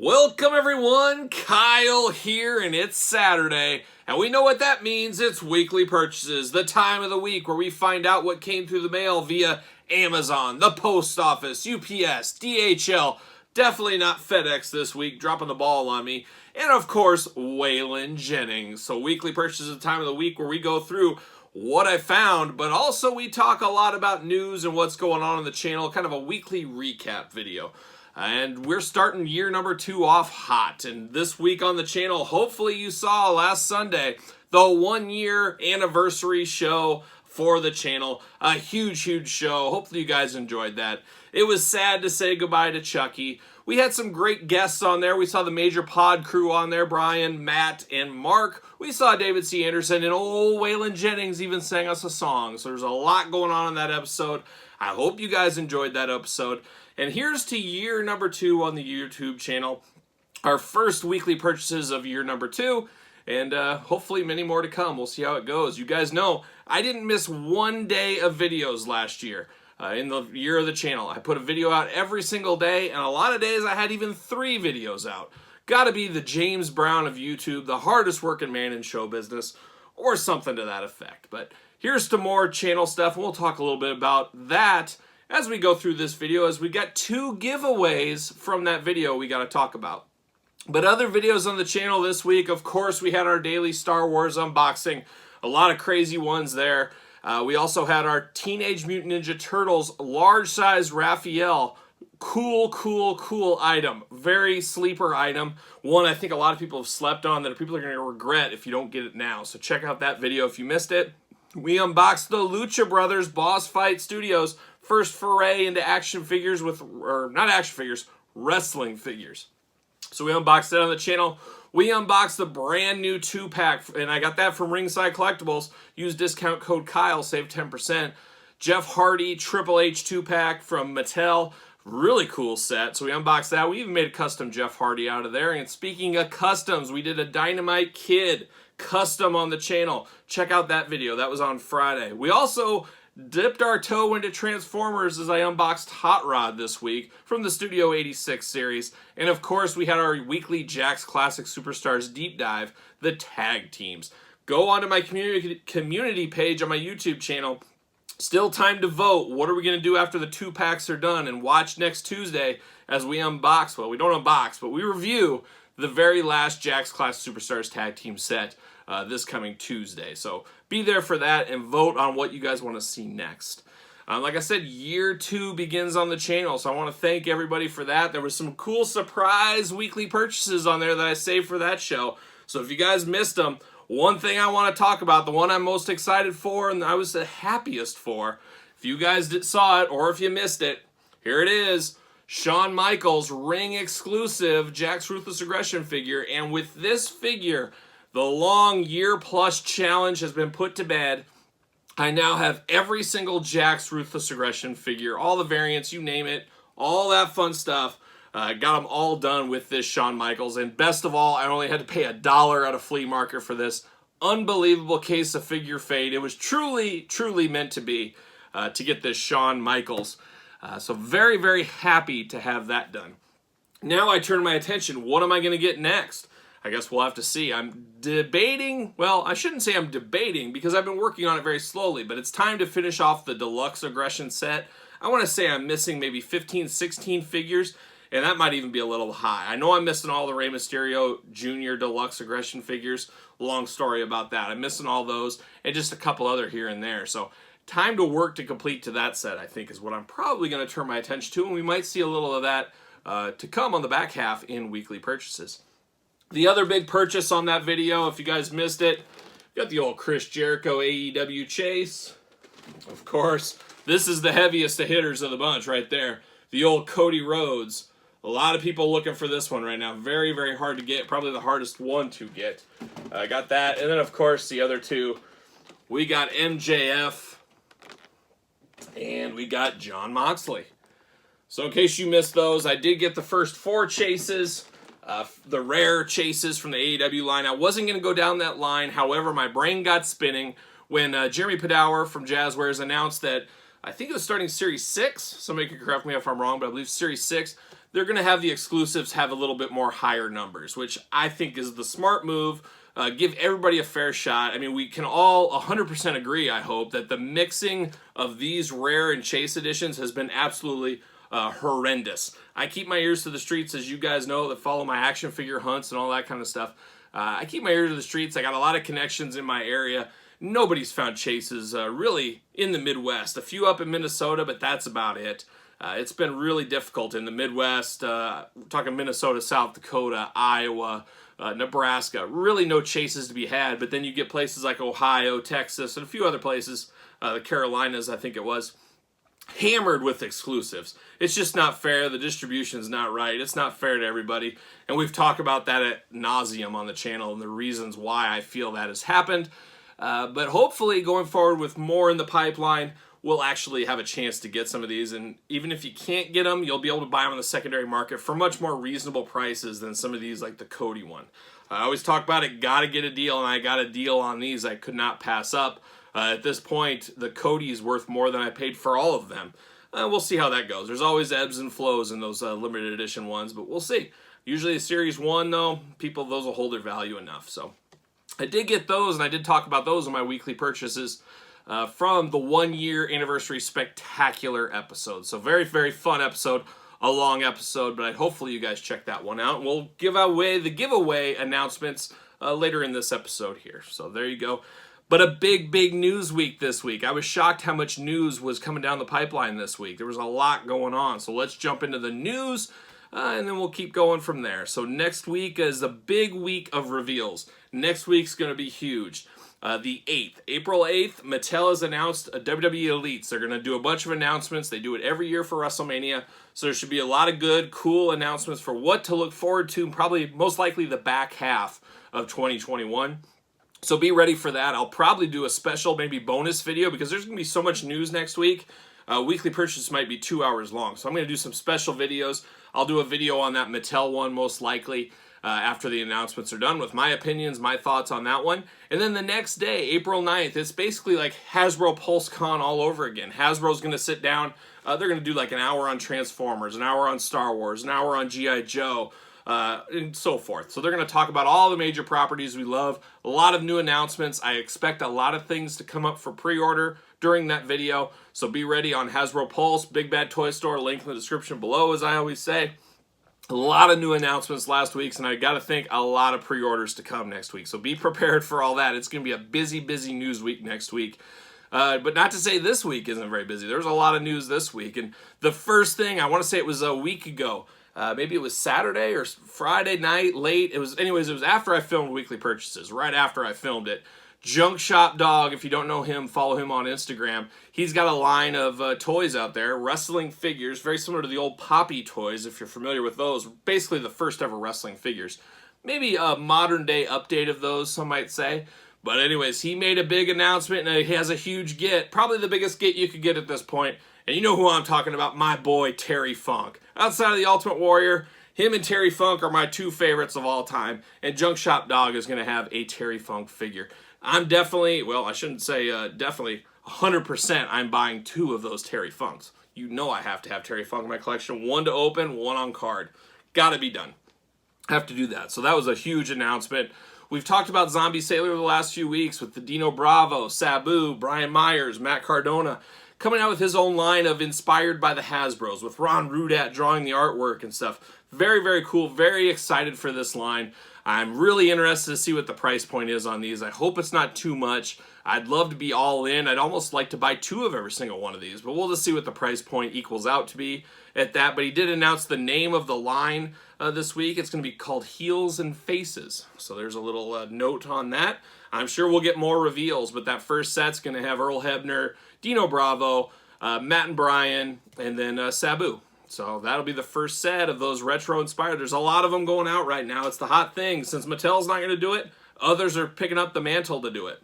Welcome everyone, Kyle here, and it's Saturday, and we know what that means. It's weekly purchases, the time of the week where we find out what came through the mail via Amazon, the post office, UPS, DHL, definitely not FedEx this week, dropping the ball on me, and of course, Waylon Jennings. So weekly purchases is the time of the week where we go through what I found, but also we talk a lot about news and what's going on the channel, kind of a weekly recap video. And we're starting year number 2 off hot. And this week on the channel, hopefully you saw last Sunday, the 1-year anniversary show for the channel. A huge show. Hopefully you guys enjoyed that. It was sad to say goodbye to Chucky. We had some great guests on there. We saw the major pod crew on there, Brian, Matt, and Mark. We saw David C. Anderson, and old Waylon Jennings even sang us a song. So there's a lot going on in that episode. I hope you guys enjoyed that episode. And here's to year number 2 on the YouTube channel. Our first weekly purchases of year number 2. And hopefully many more to come. We'll see how it goes. You guys know I didn't miss one day of videos last year. In the year of the channel, I put a video out every single day. And a lot of days I had even 3 videos out. Gotta be the James Brown of YouTube, the hardest working man in show business. Or something to that effect. But here's to more channel stuff. And we'll talk a little bit about that as we go through this video, as we got 2 giveaways from that video we got to talk about. But other videos on the channel this week, of course, we had our daily Star Wars unboxing. A lot of crazy ones there. We also had our Teenage Mutant Ninja Turtles large size Raphael. Cool item. Very sleeper item. One I think a lot of people have slept on that people are going to regret if you don't get it now. So check out that video if you missed it. We unboxed the Lucha Brothers Boss Fight Studios first foray into action figures not action figures, wrestling figures. So we unboxed it on the channel. We unboxed the brand new 2-pack, and I got that from Ringside Collectibles. Use discount code Kyle, save 10%. Jeff Hardy Triple H 2-pack from Mattel. Really cool set. So we unboxed that. We even made a custom Jeff Hardy out of there. And speaking of customs, we did a Dynamite Kid custom on the channel. Check out that video. That was on Friday. We also dipped our toe into Transformers as I unboxed Hot Rod this week from the Studio 86 series. And of course, we had our weekly Jakks Classic Superstars deep dive, the tag teams. Go onto my community page on my YouTube channel. Still time to vote. What are we going to do after the 2-packs are done? And watch next Tuesday as we unbox, well, we don't unbox, but we review the very last Jakks Classic Superstars tag team set this coming Tuesday. So be there for that and vote on what you guys want to see next. Like I said, year 2 begins on the channel, so I want to thank everybody for that. There was some cool surprise weekly purchases on there that I saved for that show. So if you guys missed them, one thing I want to talk about, the one I'm most excited for and I was the happiest for, if you guys saw it or if you missed it, here it is. Shawn Michaels ring exclusive Jakks Ruthless Aggression figure. And with this figure, the long year-plus challenge has been put to bed. I now have every single Jakks Ruthless Aggression figure, all the variants, you name it, all that fun stuff. Got them all done with this Shawn Michaels. And best of all, I only had to pay $1 at a flea market for this unbelievable case of figure fate. It was truly meant to be to get this Shawn Michaels. So very happy to have that done. Now I turn my attention, what am I going to get next? I guess we'll have to see. I'm debating, well, I shouldn't say I'm debating because I've been working on it very slowly, but it's time to finish off the Deluxe Aggression set. I want to say I'm missing maybe 15, 16 figures, and that might even be a little high. I know I'm missing all the Rey Mysterio Jr. Deluxe Aggression figures. Long story about that. I'm missing all those, and just a couple other here and there. So time to work to complete to that set, I think, is what I'm probably going to turn my attention to, and we might see a little of that to come on the back half in weekly purchases. The other big purchase on that video, if you guys missed it, got the old Chris Jericho AEW chase. Of course, this is the heaviest of hitters of the bunch right there. The old Cody Rhodes. A lot of people looking for this one right now. Very hard to get. Probably the hardest one to get. I got that. And then, of course, the other 2. We got MJF. And we got Jon Moxley. So in case you missed those, I did get the first 4 chases. The rare chases from the AEW line. I wasn't going to go down that line. However, my brain got spinning when Jeremy Padawer from Jazzwares announced that, I think it was starting Series 6. Somebody could correct me if I'm wrong, but I believe Series 6. they're going to have the exclusives have a little bit more higher numbers, which I think is the smart move. Give everybody a fair shot. I mean, we can all 100% agree, I hope, that the mixing of these rare and chase editions has been absolutely horrendous. I keep my ears to the streets, as you guys know that follow my action figure hunts and all that kind of stuff. I keep my ears to the streets. I got a lot of connections in my area. Nobody's found chases really in the Midwest. A few up in Minnesota, but that's about it. It's been really difficult in the Midwest. We're talking Minnesota, South Dakota, Iowa, Nebraska. Really no chases to be had, but then you get places like Ohio, Texas, and a few other places, the Carolinas, I think it was, hammered with exclusives. It's just not fair. The distribution's not right. It's not fair to everybody. And we've talked about that at nauseum on the channel and the reasons why I feel that has happened. But hopefully going forward with more in the pipeline, we'll actually have a chance to get some of these. And even if you can't get them, you'll be able to buy them on the secondary market for much more reasonable prices than some of these like the Cody one. I always talk about it, gotta get a deal, and I got a deal on these I could not pass up. At this point, the Cody is worth more than I paid for all of them. We'll see how that goes. There's always ebbs and flows in those limited edition ones, but we'll see. Usually a Series 1, though, those will hold their value enough. So I did get those, and I did talk about those in my weekly purchases from the 1-year anniversary spectacular episode. So very, very fun episode, a long episode, but hopefully you guys check that one out. We'll give away the giveaway announcements later in this episode here. So there you go. But a big, big news week this week. I was shocked how much news was coming down the pipeline this week. There was a lot going on. So let's jump into the news, and then we'll keep going from there. So next week is a big week of reveals. Next week's going to be huge. The 8th, April 8th, Mattel has announced a WWE Elites. They're going to do a bunch of announcements. They do it every year for WrestleMania. So there should be a lot of good, cool announcements for what to look forward to, probably most likely the back half of 2021. So be ready for that. I'll probably do a special, maybe bonus video, because there's going to be so much news next week. Weekly purchase might be 2 hours long. So I'm going to do some special videos. I'll do a video on that Mattel one, most likely, after the announcements are done, with my opinions, my thoughts on that one. And then the next day, April 9th, it's basically like Hasbro PulseCon all over again. Hasbro's going to sit down. They're going to do like an hour on Transformers, an hour on Star Wars, an hour on G.I. Joe, and so forth. So they're going to talk about all the major properties we love, a lot of new announcements. I expect a lot of things to come up for pre-order during that video, so be ready on Hasbro Pulse, Big Bad Toy Store, link in the description below, as I always say. A lot of new announcements last week, and I got to think a lot of pre-orders to come next week, so be prepared for all that. It's going to be a busy, busy news week next week. But not to say this week isn't very busy. There's a lot of news this week, and the first thing, I want to say it was a week ago, maybe it was Saturday or Friday night, late. It was after I filmed Weekly Purchases, right after I filmed it. Junk Shop Dog, if you don't know him, follow him on Instagram. He's got a line of toys out there, wrestling figures, very similar to the old Poppy toys, if you're familiar with those. Basically the first ever wrestling figures. Maybe a modern day update of those, some might say. But anyways, he made a big announcement, and he has a huge get, probably the biggest get you could get at this point. And you know who I'm talking about, my boy Terry Funk. Outside of the Ultimate Warrior, him and Terry Funk are my two favorites of all time. And Junk Shop Dog is going to have a Terry Funk figure. I'm definitely, well, I shouldn't say definitely, 100% I'm buying 2 of those Terry Funks. You know I have to have Terry Funk in my collection. 1 to open, 1 on card. Gotta be done. Have to do that. So that was a huge announcement. We've talked about Zombie Sailor the last few weeks with the Dino Bravo, Sabu, Brian Myers, Matt Cardona, coming out with his own line of inspired by the Hasbros, with Ron Rudat drawing the artwork and stuff. Very, very cool. Very excited for this line. I'm really interested to see what the price point is on these. I hope it's not too much. I'd love to be all in. I'd almost like to buy 2 of every single one of these, but we'll just see what the price point equals out to be at that. But he did announce the name of the line this week. It's going to be called Heels and Faces. So there's a little note on that. I'm sure we'll get more reveals, but that first set's going to have Earl Hebner, Dino Bravo, Matt and Brian, and then Sabu. So that'll be the first set of those retro-inspired. There's a lot of them going out right now. It's the hot thing. Since Mattel's not going to do it, others are picking up the mantle to do it.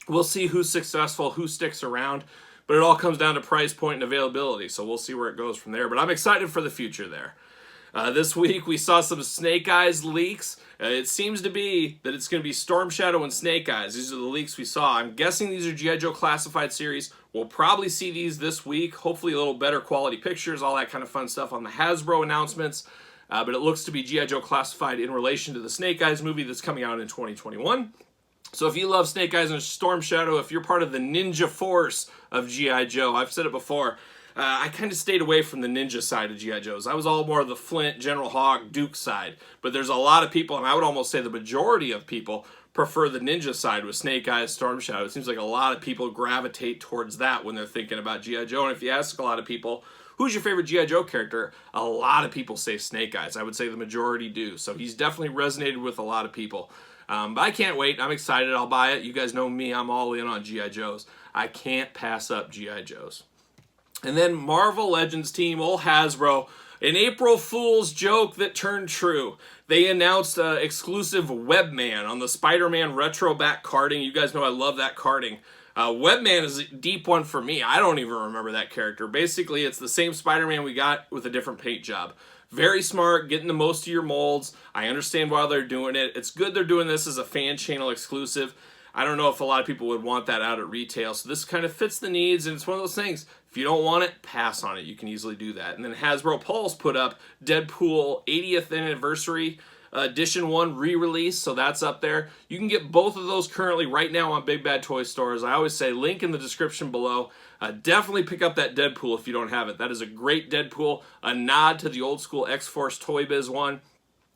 We'll see who's successful, who sticks around, but it all comes down to price point and availability, so we'll see where it goes from there. But I'm excited for the future there. This week we saw some Snake Eyes leaks. It seems to be that it's going to be Storm Shadow and Snake Eyes. These are the leaks we saw. I'm guessing these are G.I. Joe classified series. We'll probably see these this week. Hopefully a little better quality pictures, all that kind of fun stuff on the Hasbro announcements. But it looks to be G.I. Joe classified in relation to the Snake Eyes movie that's coming out in 2021. So if you love Snake Eyes and Storm Shadow, if you're part of the ninja force of G.I. Joe, I've said it before, I kind of stayed away from the ninja side of G.I. Joes. I was all more of the Flint, General Hog, Duke side. But there's a lot of people, and I would almost say the majority of people, prefer the ninja side with Snake Eyes, Storm Shadow. It seems like a lot of people gravitate towards that when they're thinking about G.I. Joe. And if you ask a lot of people, who's your favorite G.I. Joe character? A lot of people say Snake Eyes. I would say the majority do. So he's definitely resonated with a lot of people. But I can't wait. I'm excited. I'll buy it. You guys know me. I'm all in on G.I. Joes. I can't pass up G.I. Joes. And then Marvel Legends team, old Hasbro, an April Fool's joke that turned true. They announced exclusive Webman on the Spider-Man retro back carding. You guys know I love that carding. Webman is a deep one for me. I don't even remember that character. Basically, it's the same Spider-Man we got with a different paint job. Very smart, getting the most of your molds. I understand why they're doing it. It's good they're doing this as a fan channel exclusive. I don't know if a lot of people would want that out at retail, so this kind of fits the needs, and it's one of those things. If you don't want it, pass on it. You can easily do that. And then Hasbro Pulse put up Deadpool 80th Anniversary Edition 1 re-release, so that's up there. You can get both of those currently right now on Big Bad Toy Stores. I always say link in the description below. Definitely pick up that Deadpool if you don't have it. That is a great Deadpool, a nod to the old school X-Force Toy Biz one.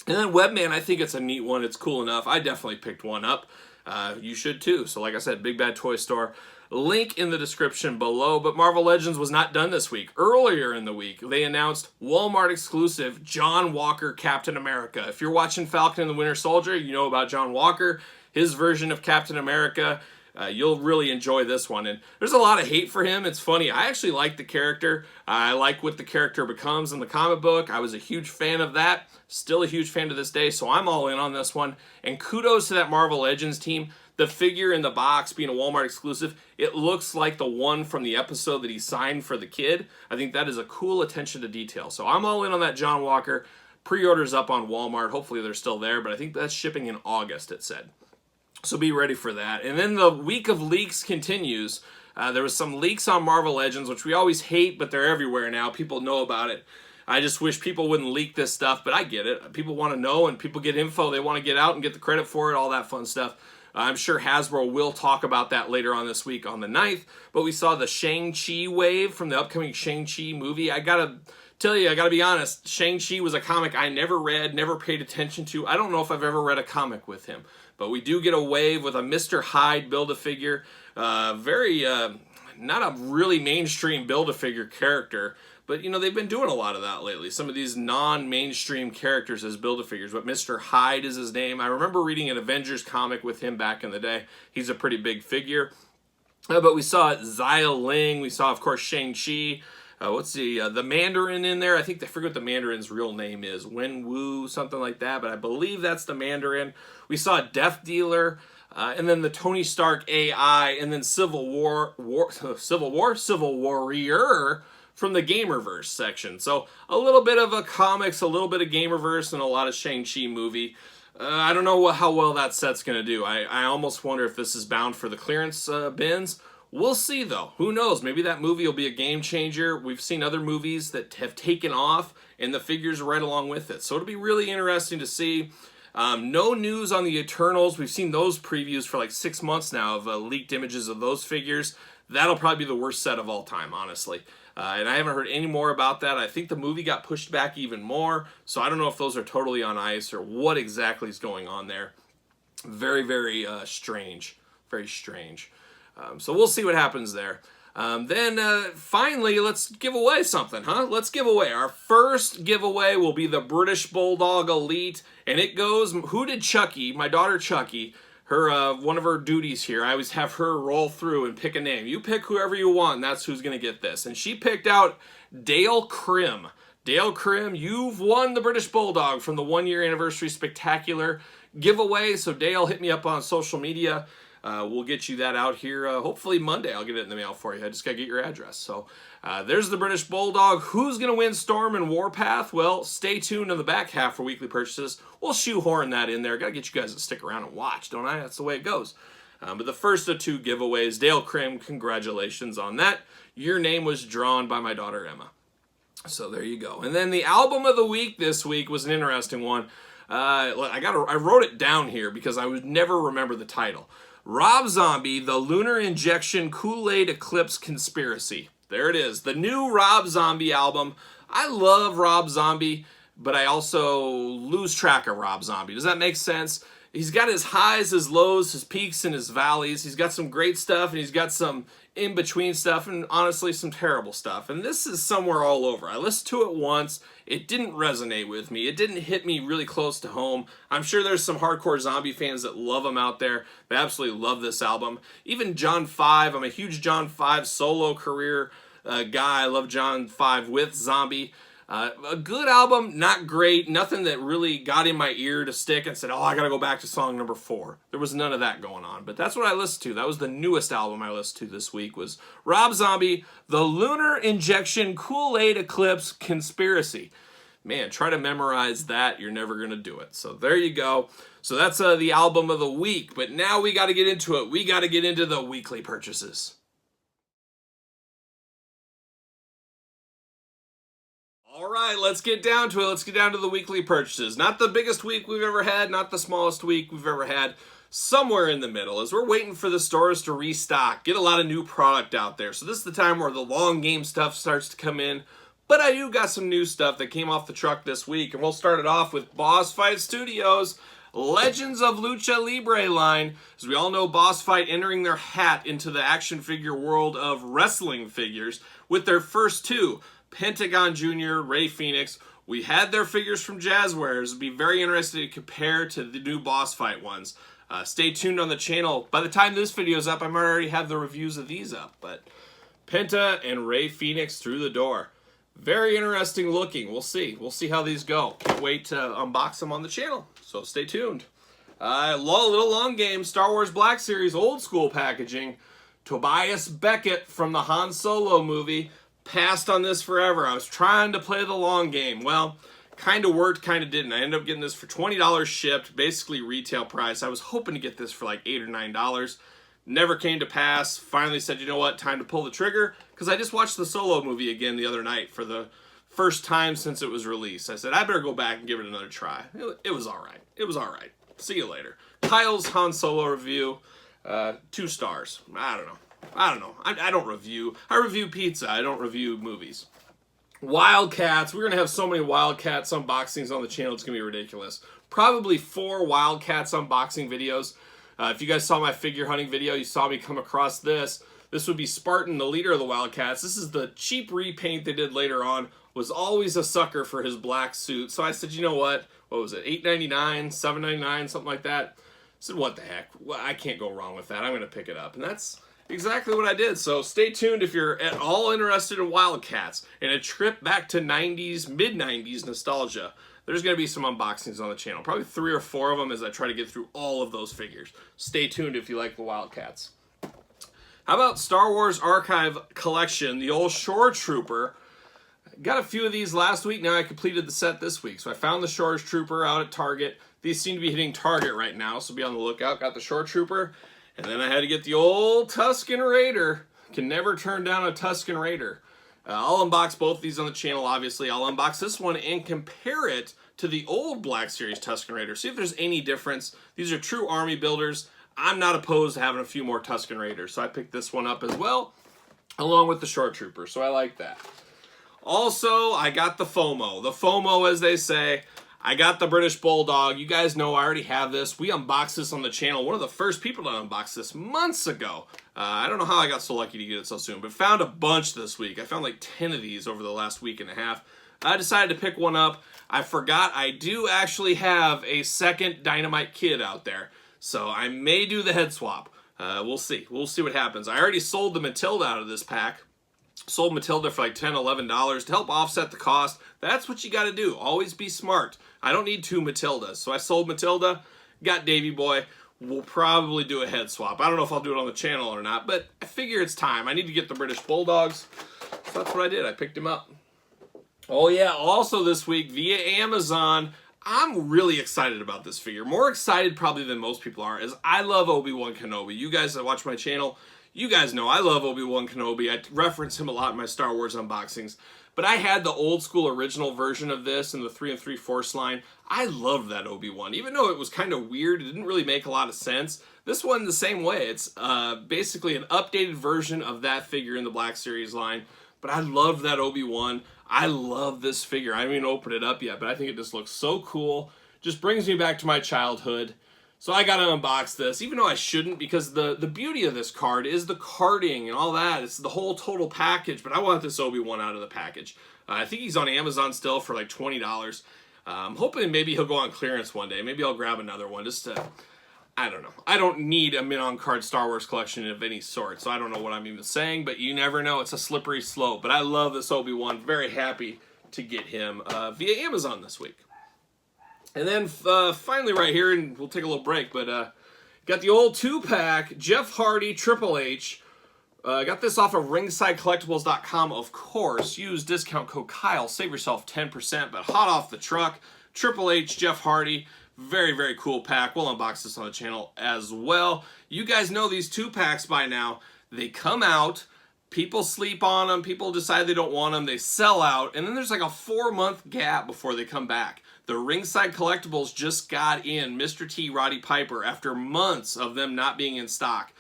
And then Webman, I think it's a neat one. It's cool enough. I definitely picked one up. You should too. So like I said, Big Bad Toy Store. Link in the description below. But Marvel Legends was not done this week. Earlier in the week, they announced Walmart exclusive John Walker Captain America. If you're watching Falcon and the Winter Soldier, you know about John Walker, his version of Captain America. You'll really enjoy this one. And there's a lot of hate for him. It's funny. I actually like the character. I like what the character becomes in the comic book. I was a huge fan of that. Still a huge fan to this day. So I'm all in on this one. And kudos to that Marvel Legends team. The figure in the box being a Walmart exclusive, it looks like the one from the episode that he signed for the kid. I think that is a cool attention to detail. So I'm all in on that John Walker. Pre-orders up on Walmart. Hopefully they're still there. But I think that's shipping in August, it said. So be ready for that. And then the week of leaks continues. There was some leaks on Marvel Legends, which we always hate, but they're everywhere now. People know about it. I just wish people wouldn't leak this stuff, but I get it. People want to know, and people get info. They want to get out and get the credit for it, all that fun stuff. I'm sure Hasbro will talk about that later on this week on the 9th. But we saw the Shang-Chi wave from the upcoming Shang-Chi movie. I gotta tell you, I gotta be honest, Shang-Chi was a comic I never read, never paid attention to. I don't know if I've ever read a comic with him. But we do get a wave with a Mr. Hyde Build-A-Figure. Not a really mainstream Build-A-Figure character. But, you know, they've been doing a lot of that lately. Some of these non-mainstream characters as Build-A-Figures. But Mr. Hyde is his name. I remember reading an Avengers comic with him back in the day. He's a pretty big figure. But we saw Xia Ling. We saw, of course, Shang-Chi. What's the Mandarin in there? I think I forget what the Mandarin's real name is. Wen Wu, something like that. But I believe that's the Mandarin. We saw Death Dealer. And then the Tony Stark AI. And then Civil Warrior from the Gamerverse section. So a little bit of a comics, a little bit of Gamerverse, and a lot of Shang-Chi movie. I don't know how well that set's going to do. I almost wonder if this is bound for the clearance bins. We'll see, though. Who knows? Maybe that movie will be a game changer. We've seen other movies that have taken off, and the figures right along with it. So it'll be really interesting to see. No news on the Eternals. We've seen those previews for like 6 months now of leaked images of those figures. That'll probably be the worst set of all time, honestly. And I haven't heard any more about that. I think the movie got pushed back even more. So I don't know if those are totally on ice or what exactly is going on there. Very, very strange. Very strange. So we'll see what happens there. Then finally, let's give away something, huh? Let's give away. Our first giveaway will be the British Bulldog Elite. And it goes, who did Chucky, my daughter Chucky, her one of her duties here, I always have her roll through and pick a name. You pick whoever you want, and that's who's going to get this. And she picked out Dale Crim. Dale Crim, you've won the British Bulldog from the 1-year anniversary spectacular giveaway. So Dale, hit me up on social media. We'll get you that out here. Hopefully Monday, I'll get it in the mail for you. I just got to get your address. So There's the British Bulldog. Who's going to win Storm and Warpath? Well, stay tuned in the back half for weekly purchases. We'll shoehorn that in there. Got to get you guys to stick around and watch, don't I? That's the way it goes. But the first of 2 giveaways, Dale Crim, congratulations on that. Your name was drawn by my daughter Emma. So there you go. And then the album of the week this week was an interesting one. I wrote it down here because I would never remember the title. Rob Zombie, The Lunar Injection Kool-Aid Eclipse Conspiracy. There it is. The new Rob Zombie album. I love Rob Zombie, but I also lose track of Rob Zombie. Does that make sense? He's got his highs, his lows, his peaks, and his valleys. He's got some great stuff, and he's got some in-between stuff, and honestly, some terrible stuff. And this is somewhere all over. I listened to it once. It didn't resonate with me. It didn't hit me really close to home. I'm sure there's some hardcore zombie fans that love him out there. They absolutely love this album. Even John 5. I'm a huge John 5 solo career guy. I love John 5 with Zombie. A good album, not great, nothing that really got in my ear to stick and said, oh, I gotta go back to song number 4. There was none of that going on, but that's what I listened to. That was the newest album I listened to this week, was Rob Zombie, The Lunar Injection Kool-Aid Eclipse Conspiracy. Man, try to memorize that, you're never gonna do it. So there you go. So that's the album of the week, but now we gotta get into it. We gotta get into the weekly purchases. All right, let's get down to it. Let's get down to the weekly purchases. Not the biggest week we've ever had, not the smallest week we've ever had. Somewhere in the middle, as we're waiting for the stores to restock, get a lot of new product out there. So this is the time where the long game stuff starts to come in. But I do got some new stuff that came off the truck this week, and we'll start it off with Boss Fight Studios' Legends of Lucha Libre line. As we all know, Boss Fight entering their hat into the action figure world of wrestling figures with their first 2. Pentagon Jr., Ray Phoenix. We had their figures from Jazzwares. It'd be very interesting to compare to the new Boss Fight ones. Stay tuned on the channel. By the time this video is up, I might already have the reviews of these up. But Penta and Ray Phoenix through the door. Very interesting looking. We'll see. We'll see how these go. Can't wait to unbox them on the channel. So stay tuned. Little long game. Star Wars Black Series old school packaging. Tobias Beckett from the Han Solo movie. Passed on this forever. I was trying to play the long game. Well, kind of worked, kind of didn't. I ended up getting this for $20 shipped, basically retail price. I was hoping to get this for like $8 or $9. Never came to pass. Finally said, you know what, time to pull the trigger, because I just watched the Solo movie again the other night for the first time since it was released. I said, I better go back and give it another try. It was all right. It was all right. See you later. Kyle's Han Solo review, 2 stars. I don't know. I don't review. I review pizza. I don't review movies. Wildcats. We're going to have so many Wildcats unboxings on the channel. It's going to be ridiculous. Probably 4 Wildcats unboxing videos. If you guys saw my figure hunting video, you saw me come across this. This would be Spartan, the leader of the Wildcats. This is the cheap repaint they did later on. Was always a sucker for his black suit. So I said, you know what? What was it? $8.99, $7.99, something like that. I said, what the heck? Well, I can't go wrong with that. I'm going to pick it up. And that's exactly what I did. So stay tuned if you're at all interested in Wildcats and a trip back to 90s, mid-90s nostalgia. There's going to be some unboxings on the channel. Probably 3 or 4 of them as I try to get through all of those figures. Stay tuned if you like the Wildcats. How about Star Wars Archive Collection, the old Shore Trooper? Got a few of these last week. Now I completed the set this week. So I found the Shore Trooper out at Target. These seem to be hitting Target right now, so be on the lookout. Got the Shore Trooper. And then I had to get the old Tusken Raider. Can never turn down a Tusken Raider. I'll unbox both these on the channel, obviously. I'll unbox this one and compare it to the old Black Series Tusken Raider. See if there's any difference. These are true army builders. I'm not opposed to having a few more Tusken Raiders, so I picked this one up as well, along with the Shore Trooper, so I like that. Also, I got the FOMO. The FOMO, as they say. I got the British Bulldog. You guys know I already have this. We unboxed this on the channel. One of the first people to unbox this months ago. I don't know how I got so lucky to get it so soon, but found a bunch this week. I found like 10 of these over the last week and a half. I decided to pick one up. I forgot I do actually have a second Dynamite Kid out there, so I may do the head swap. We'll see. We'll see what happens. I already sold the Matilda out of this pack. Sold Matilda for like $10, $11 to help offset the cost. That's what you got to do. Always be smart. I don't need 2 Matildas. So I sold Matilda, got Davy Boy. We'll probably do a head swap. I don't know if I'll do it on the channel or not, but I figure it's time. I need to get the British Bulldogs. So that's what I did. I picked him up. Oh yeah, also this week via Amazon, I'm really excited about this figure. More excited probably than most people are, as I love Obi-Wan Kenobi. You guys that watch my channel, you guys know I love Obi-Wan Kenobi. I reference him a lot in my Star Wars unboxings. But I had the old school original version of this in the 3 3/4 line. I loved that Obi-Wan. Even though it was kind of weird, it didn't really make a lot of sense. This one the same way. It's basically an updated version of that figure in the Black Series line. But I love that Obi-Wan. I love this figure. I haven't even opened it up yet, but I think it just looks so cool. Just brings me back to my childhood. So I gotta unbox this, even though I shouldn't, because the beauty of this card is the carding and all that. It's the whole total package, but I want this Obi-Wan out of the package. I think he's on Amazon still for like $20. I'm hoping maybe he'll go on clearance one day. Maybe I'll grab another one just to, I don't know. I don't need a mint-on-card Star Wars collection of any sort, so I don't know what I'm even saying, but you never know. It's a slippery slope. But I love this Obi-Wan. Very happy to get him via Amazon this week. And then finally right here, and we'll take a little break, but got the old 2-pack, Jeff Hardy, Triple H. Got this off of ringsidecollectibles.com, of course. Use discount code Kyle, save yourself 10%, but hot off the truck. Triple H, Jeff Hardy, very, very cool pack. We'll unbox this on the channel as well. You guys know these 2-packs by now. They come out, people sleep on them, people decide they don't want them, they sell out, and then there's like a 4-month gap before they come back. The Ringside Collectibles just got in Mr. T, Roddy Piper, after months of them not being in stock.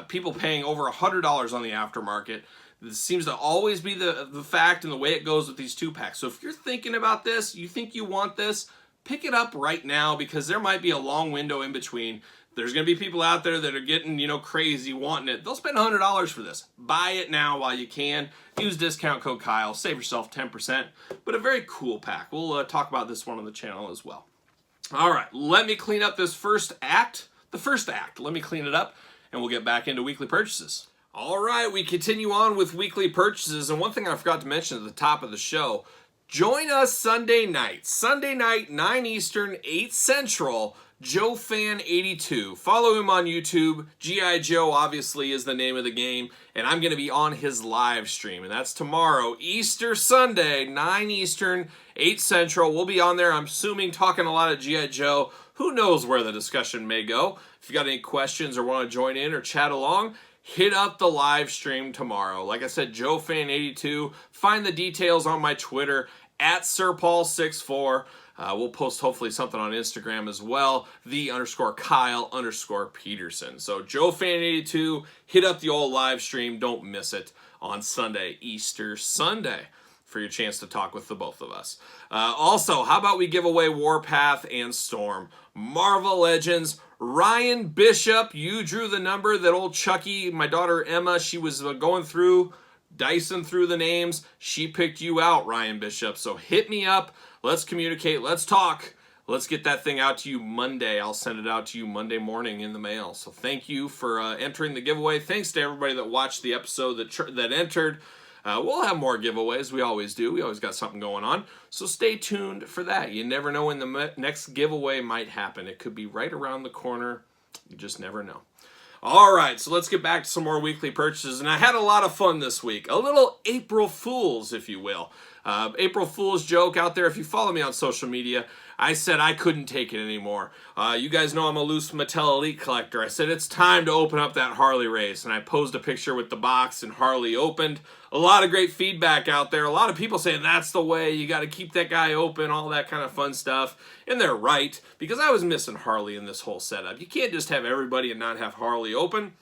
People paying over $100 on the aftermarket. This seems to always be the fact and the way it goes with these 2-packs. So if you're thinking about this, you think you want this, pick it up right now, because there might be a long window in between. There's going to be people out there that are getting, crazy wanting it. They'll spend $100 for this. Buy it now while you can. Use discount code Kyle. Save yourself 10%. But a very cool pack. We'll talk about this one on the channel as well. All right, let me clean up this first act. The first act. Let me clean it up, and we'll get back into weekly purchases. All right, we continue on with weekly purchases. And one thing I forgot to mention at the top of the show, join us Sunday night. Sunday night, 9 Eastern, 8 Central. JoeFan82. Follow him on YouTube. G.I. Joe obviously is the name of the game, and I'm going to be on his live stream, and that's tomorrow, Easter Sunday, 9 Eastern, 8 Central. We'll be on there, I'm assuming, talking a lot of G.I. Joe. Who knows where the discussion may go. If you got any questions or want to join in or chat along, hit up the live stream tomorrow. Like I said, JoeFan82. Find the details on my Twitter, at SirPaul64. We'll post hopefully something on Instagram as well, _Kyle_Peterson. So JoeFan82, hit up the old live stream. Don't miss it on Sunday, Easter Sunday, for your chance to talk with the both of us. Also, how about we give away Warpath and Storm? Marvel Legends, Ryan Bishop, you drew the number that old Chucky, my daughter Emma, she was going through, dicing through the names. She picked you out, Ryan Bishop. So hit me up. Let's communicate. Let's talk. Let's get that thing out to you Monday. I'll send it out to you Monday morning in the mail. So thank you for entering the giveaway. Thanks to everybody that watched the episode that entered. We'll have more giveaways. We always do. We always got something going on. So stay tuned for that. You never know when the next giveaway might happen. It could be right around the corner. You just never know. All right, so let's get back to some more weekly purchases. And I had a lot of fun this week. A little April Fool's, if you will. April Fool's joke out there. If you follow me on social media, I said I couldn't take it anymore. You guys know I'm a loose Mattel Elite collector. I said it's time to open up that Harley race. And I posed a picture with the box and Harley opened. A lot of great feedback out there. A lot of people saying that's the way. You got to keep that guy open, all that kind of fun stuff. And they're right, because I was missing Harley in this whole setup. You can't just have everybody and not have Harley open.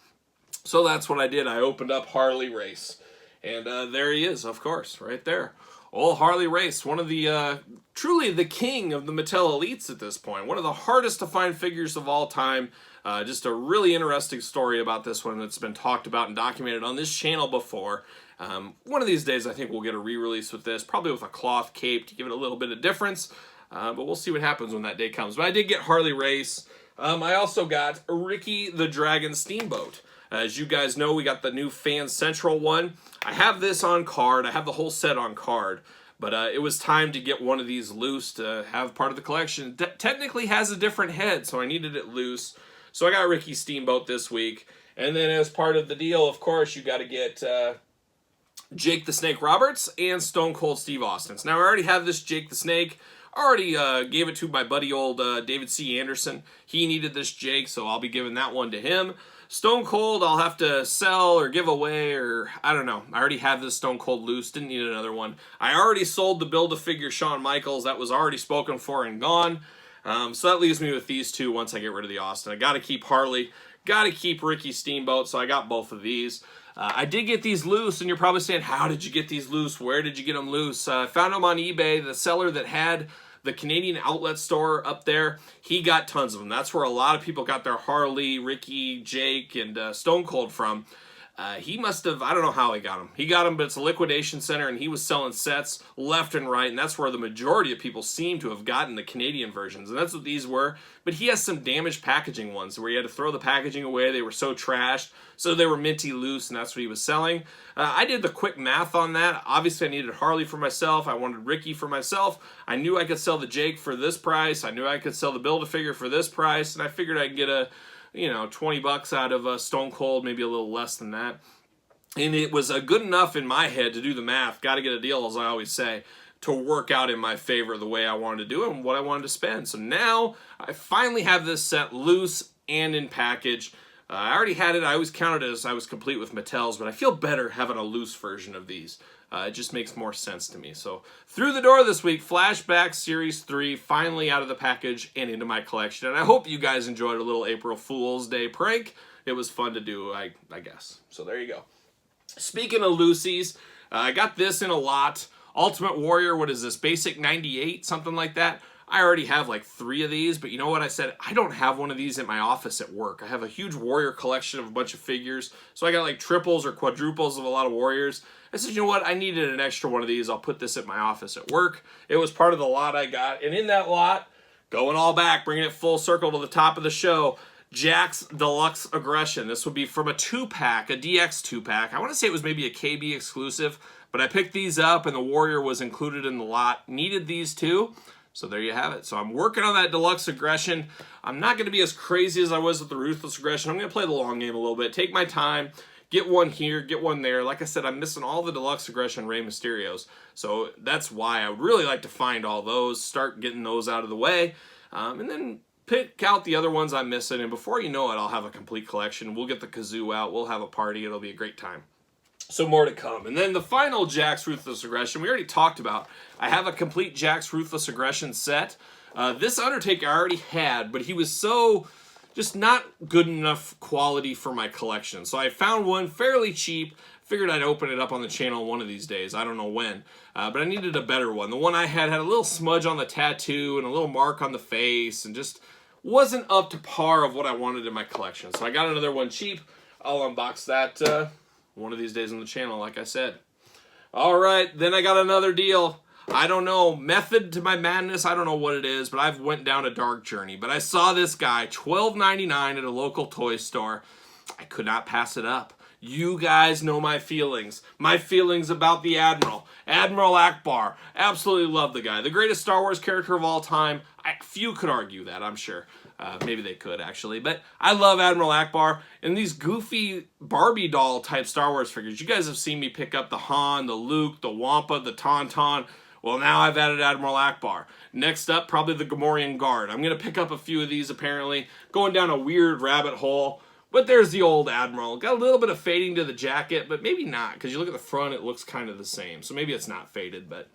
So that's what I did. I opened up Harley race. And there he is, of course, right there. Old Harley Race, one of the, truly the king of the Mattel Elites at this point. One of the hardest to find figures of all time. Just a really interesting story about this one that's been talked about and documented on this channel before. One of these days I think we'll get a re-release with this, probably with a cloth cape to give it a little bit of difference. But we'll see what happens when that day comes. But I did get Harley Race. I also got Ricky the Dragon Steamboat. As you guys know, we got the new Fan Central one. I have this on card. I have the whole set on card. But it was time to get one of these loose to have part of the collection. Technically has a different head, so I needed it loose. So I got Ricky Steamboat this week. And then as part of the deal, of course, you got to get Jake the Snake Roberts, and Stone Cold Steve Austin. Now, I already have this Jake the Snake. I already gave it to my buddy old David C. Anderson. He needed this Jake, so I'll be giving that one to him. Stone Cold, I'll have to sell or give away, or I don't know. I already have this Stone Cold loose. Didn't need another one. I already sold the Build-A-Figure Shawn Michaels. That was already spoken for and gone. So that leaves me with these two once I get rid of the Austin. I got to keep Harley. Got to keep Ricky Steamboat, so I got both of these. I did get these loose, and you're probably saying, how did you get these loose? Where did you get them loose? I found them on eBay. The seller that had the Canadian outlet store up there, he got tons of them. That's where a lot of people got their Harley, Ricky, Jake, and Stone Cold from. He must have, I don't know how he got them. He got them, but it's a liquidation center, and he was selling sets left and right, and that's where the majority of people seem to have gotten the Canadian versions, and that's what these were. But he has some damaged packaging ones where he had to throw the packaging away. They were so trashed, so they were minty loose, and that's what he was selling. I did the quick math on that. Obviously, I needed Harley for myself. I wanted Ricky for myself. I knew I could sell the Jake for this price. I knew I could sell the Build-A-Figure for this price, and I figured I'd get a, you know, 20 bucks out of Stone Cold, maybe a little less than that. And it was good enough in my head to do the math, got to get a deal, as I always say, to work out in my favor the way I wanted to do it and what I wanted to spend. So now I finally have this set loose and in package. I already had it. I always counted it as I was complete with Mattel's, but I feel better having a loose version of these. It just makes more sense to me. So through the door this week, Flashback Series 3, finally out of the package and into my collection. And I hope you guys enjoyed a little April Fool's Day prank. It was fun to do, I guess. So there you go. Speaking of loosies, I got this in a lot. Ultimate Warrior, what is this, Basic 98, something like that. I already have like 3 of these, but you know what I said? I don't have one of these at my office at work. I have a huge Warrior collection of a bunch of figures, so I got like triples or quadruples of a lot of Warriors. I said, you know what? I needed an extra one of these. I'll put this at my office at work. It was part of the lot I got, and in that lot, going all back, bringing it full circle to the top of the show, Jakks Deluxe Aggression. This would be from a 2-pack, a DX 2-pack. I want to say it was maybe a KB exclusive, but I picked these up, and the Warrior was included in the lot. Needed these too. So there you have it. So I'm working on that Deluxe Aggression. I'm not going to be as crazy as I was with the Ruthless Aggression. I'm going to play the long game a little bit. Take my time. Get one here. Get one there. Like I said, I'm missing all the Deluxe Aggression Rey Mysterios. So that's why I would really like to find all those. Start getting those out of the way. And then pick out the other ones I'm missing. And before you know it, I'll have a complete collection. We'll get the kazoo out. We'll have a party. It'll be a great time. So more to come. And then the final Jakks Ruthless Aggression, we already talked about. I have a complete Jakks Ruthless Aggression set. This Undertaker I already had, but he was so just not good enough quality for my collection. So I found one fairly cheap. Figured I'd open it up on the channel one of these days. I don't know when. But I needed a better one. The one I had a little smudge on the tattoo and a little mark on the face and just wasn't up to par of what I wanted in my collection. So I got another one cheap. I'll unbox that one of these days on the channel, like I said. All right, then I got another deal. I don't know, method to my madness, I don't know what it is, but I've went down a dark journey. But I saw this guy, $12.99 at a local toy store. I could not pass it up. You guys know my feelings. My feelings about the Admiral. Admiral Akbar. Absolutely love the guy. The greatest Star Wars character of all time. Few could argue that, I'm sure. Maybe they could, actually. But I love Admiral Akbar. And these goofy Barbie doll type Star Wars figures. You guys have seen me pick up the Han, the Luke, the Wampa, the Tauntaun. Well, now I've added Admiral Akbar. Next up, probably the Gamorrean Guard. I'm going to pick up a few of these, apparently. Going down a weird rabbit hole. But there's the old Admiral. Got a little bit of fading to the jacket, but maybe not. Because you look at the front, it looks kind of the same. So maybe it's not faded, but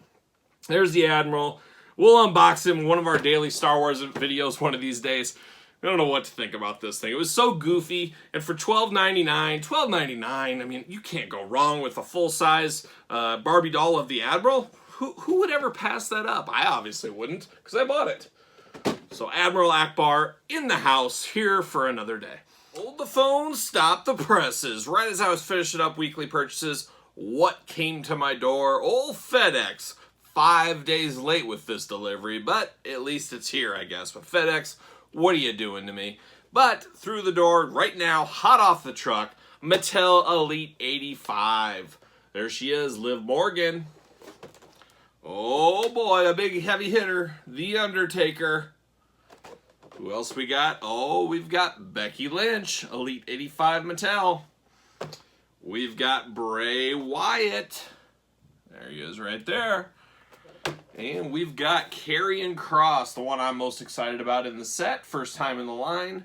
there's the Admiral. We'll unbox him in one of our daily Star Wars videos one of these days. I don't know what to think about this thing. It was so goofy, and for $12.99, I mean, you can't go wrong with a full-size Barbie doll of the Admiral. Who would ever pass that up? I obviously wouldn't, because I bought it. So Admiral Akbar in the house, here for another day. Hold the phone, stop the presses. Right as I was finishing up weekly purchases, what came to my door? Old FedEx. 5 days late with this delivery, but at least it's here, I guess. But FedEx, what are you doing to me? But through the door right now, hot off the truck, Mattel Elite 85. There she is, Liv Morgan. Oh boy, a big heavy hitter, The Undertaker. Who else we got? Oh, we've got Becky Lynch, Elite 85 Mattel. we've got Bray Wyatt. There he is right there. And we've got Karrion Kross, the one I'm most excited about in the set. First time in the line.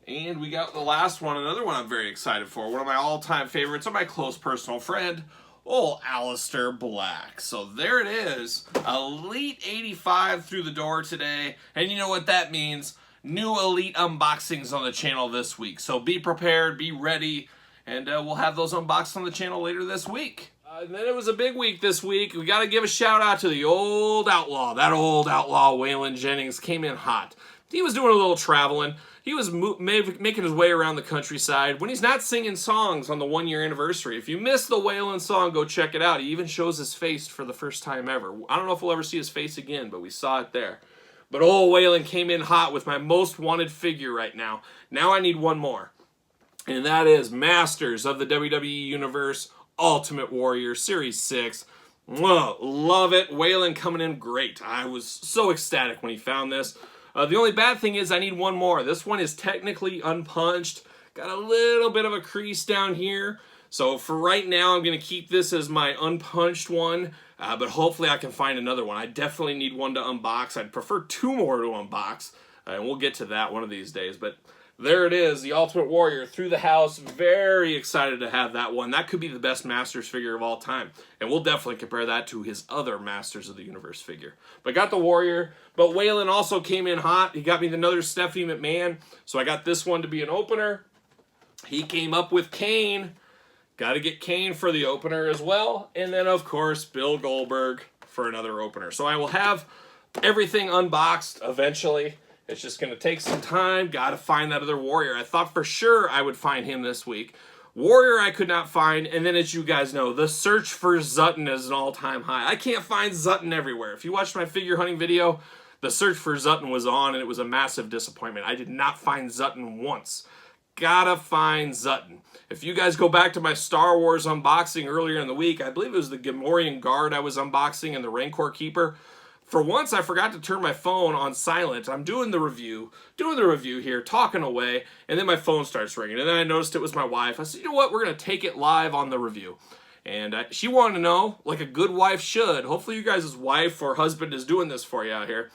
And we got the last one, another one I'm very excited for. One of my all-time favorites, my close personal friend, old Aleister Black. So there it is. Elite 85 through the door today. And you know what that means. New Elite unboxings on the channel this week. So be prepared, be ready, and we'll have those unboxed on the channel later this week. And then it was a big week this week. We got to give a shout out to the old outlaw. That old outlaw, Waylon Jennings, came in hot. He was doing a little traveling. He was making his way around the countryside when he's not singing songs on the 1-year anniversary. If you missed the Waylon song, go check it out. He even shows his face for the first time ever. I don't know if we'll ever see his face again, but we saw it there. But old Waylon came in hot with my most wanted figure right now. Now I need one more. And that is Masters of the WWE Universe Ultimate Warrior Series 6. Whoa, love it. Waylon coming in great. I was so ecstatic when he found this. The only bad thing is I need one more. This one is technically unpunched. Got a little bit of a crease down here. So for right now, I'm going to keep this as my unpunched one. But hopefully I can find another one. I definitely need one to unbox. I'd prefer 2 more to unbox. And we'll get to that one of these days. But there it is, the Ultimate Warrior through the house. Very excited to have that one. That could be the best Masters figure of all time. And we'll definitely compare that to his other Masters of the Universe figure. But got the Warrior. But Waylon also came in hot. He got me another Stephanie McMahon. So I got this one to be an opener. He came up with Kane. Got to get Kane for the opener as well. And then, of course, Bill Goldberg for another opener. So I will have everything unboxed eventually. It's just going to take some time. Got to find that other Warrior. I thought for sure I would find him this week. Warrior I could not find. And then as you guys know, the search for Zutton is an all-time high. I can't find Zutton everywhere. If you watched my figure hunting video, the search for Zutton was on and it was a massive disappointment. I did not find Zutton once. Gotta find Zutton. If you guys go back to my Star Wars unboxing earlier in the week, I believe it was the Gamorrean Guard I was unboxing and the Rancor Keeper. For once, I forgot to turn my phone on silent. I'm doing the review here, talking away, and then my phone starts ringing. And then I noticed it was my wife. I said, you know what? We're going to take it live on the review. And she wanted to know, like a good wife should. Hopefully you guys' wife or husband is doing this for you out here.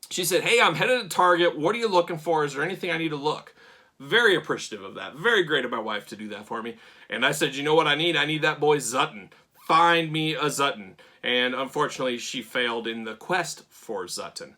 She said, hey, I'm headed to Target. What are you looking for? Is there anything I need to look? Very appreciative of that. Very great of my wife to do that for me. And I said, you know what I need? I need that boy Zutton. Find me a Zutton. And unfortunately, she failed in the quest for Zutton.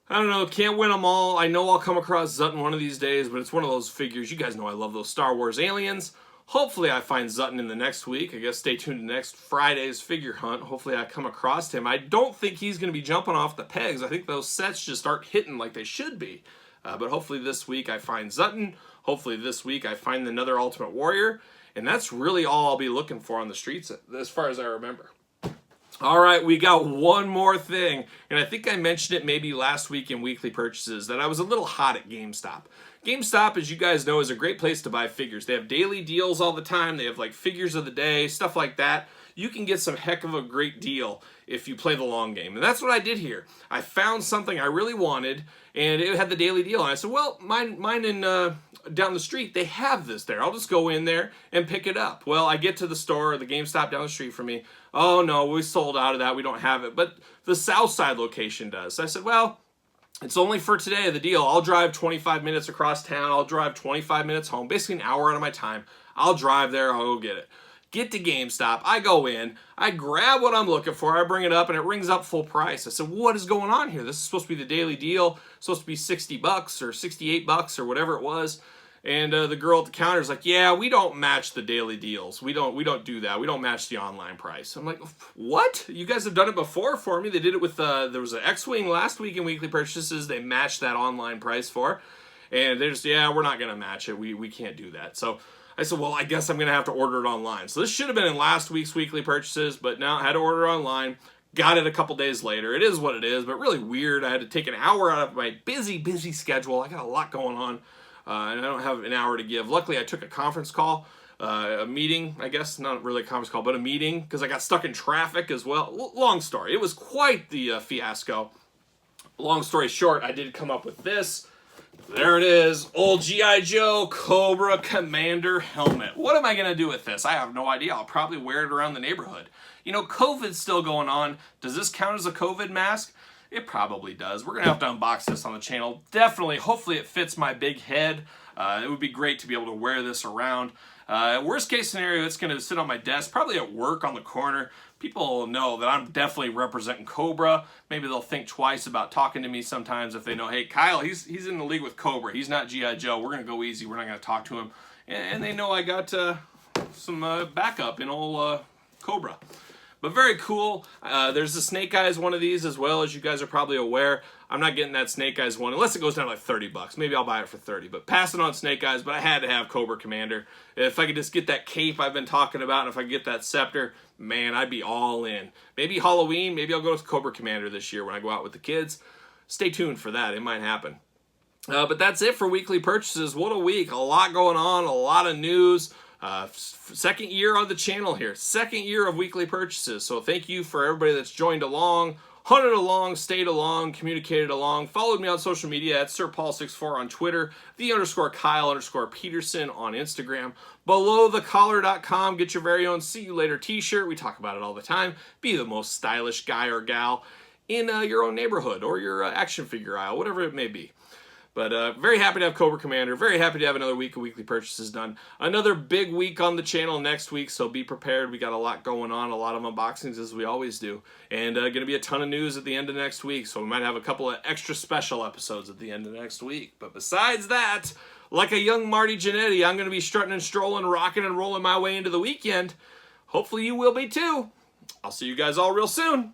I don't know, can't win them all. I know I'll come across Zutton one of these days, but it's one of those figures. You guys know I love those Star Wars aliens. Hopefully I find Zutton in the next week. I guess stay tuned to next Friday's figure hunt. Hopefully I come across him. I don't think he's going to be jumping off the pegs. I think those sets just aren't hitting like they should be. But hopefully this week I find Zutton. Hopefully this week I find another Ultimate Warrior. And that's really all I'll be looking for on the streets as far as I remember. All right, we got one more thing, and I think I mentioned it maybe last week in weekly purchases that I was a little hot at GameStop. GameStop, as you guys know, is a great place to buy figures. They have daily deals all the time. They have like figures of the day, stuff like that. You can get some heck of a great deal if you play the long game, and that's what I did here. I found something I really wanted, and it had the daily deal, and I said, well, mine in down the street, they have this there. I'll just go in there and pick it up. Well, I get to the store, the GameStop down the street from me. Oh, no, we sold out of that. We don't have it. But the South Side location does. So I said, well, it's only for today, the deal. I'll drive 25 minutes across town. I'll drive 25 minutes home, basically an hour out of my time. I'll drive there. I'll go get it. Get to GameStop. I go in. I grab what I'm looking for. I bring it up, and it rings up full price. I said, what is going on here? This is supposed to be the daily deal. It's supposed to be $60 or $68 or whatever it was. And the girl at the counter is like, yeah, we don't match the daily deals. We don't do that. We don't match the online price. I'm like, what? You guys have done it before for me. They did it with, there was an X-Wing last week in weekly purchases. They matched that online price for. And they're just, yeah, we're not going to match it. We can't do that. So I said, well, I guess I'm going to have to order it online. So this should have been in last week's weekly purchases, but now I had to order it online. Got it a couple days later. It is what it is, but really weird. I had to take an hour out of my busy schedule. I got a lot going on. And I don't have an hour to give. Luckily, I took a conference call, a meeting, I guess, not really a conference call, but a meeting, because I got stuck in traffic as well. Long story. It was quite the fiasco. Long story short, I did come up with this. There it is, old G.I. Joe Cobra Commander helmet. What am I going to do with this? I have no idea. I'll probably wear it around the neighborhood. You know, COVID's still going on. Does this count as a COVID mask? It probably does. We're going to have to unbox this on the channel. Definitely, hopefully it fits my big head. It would be great to be able to wear this around. Worst case scenario, it's going to sit on my desk, probably at work on the corner. People will know that I'm definitely representing Cobra. Maybe they'll think twice about talking to me sometimes if they know, hey, Kyle, he's in the league with Cobra. He's not G.I. Joe. We're going to go easy. We're not going to talk to him. And they know I got some backup in old Cobra. But very cool. There's a Snake Eyes one of these as well, as you guys are probably aware. I'm not getting that Snake Eyes one unless it goes down to like 30 bucks. Maybe I'll buy it for 30, but passing on Snake Eyes, but I had to have Cobra Commander. If I could just get that cape I've been talking about, and if I could get that scepter, man, I'd be all in. Maybe Halloween, maybe I'll go with Cobra Commander this year when I go out with the kids. Stay tuned for that. It might happen. But that's it for weekly purchases. What a week. A lot going on, a lot of news. Second year on the channel here. Second year of weekly purchases. So thank you for everybody that's joined along, hunted along, stayed along, communicated along, followed me on social media at SirPaul64 on Twitter, _Kyle_Peterson on Instagram, belowthecollar.com. Get your very own See You Later t-shirt. We talk about it all the time. Be the most stylish guy or gal in your own neighborhood or your action figure aisle, whatever it may be. But very happy to have Cobra Commander. Very happy to have another week of weekly purchases done. Another big week on the channel next week, so be prepared. We got a lot going on, a lot of unboxings as we always do. And going to be a ton of news at the end of next week, so we might have a couple of extra special episodes at the end of next week. But besides that, like a young Marty Jannetty, I'm going to be strutting and strolling, rocking and rolling my way into the weekend. Hopefully you will be too. I'll see you guys all real soon.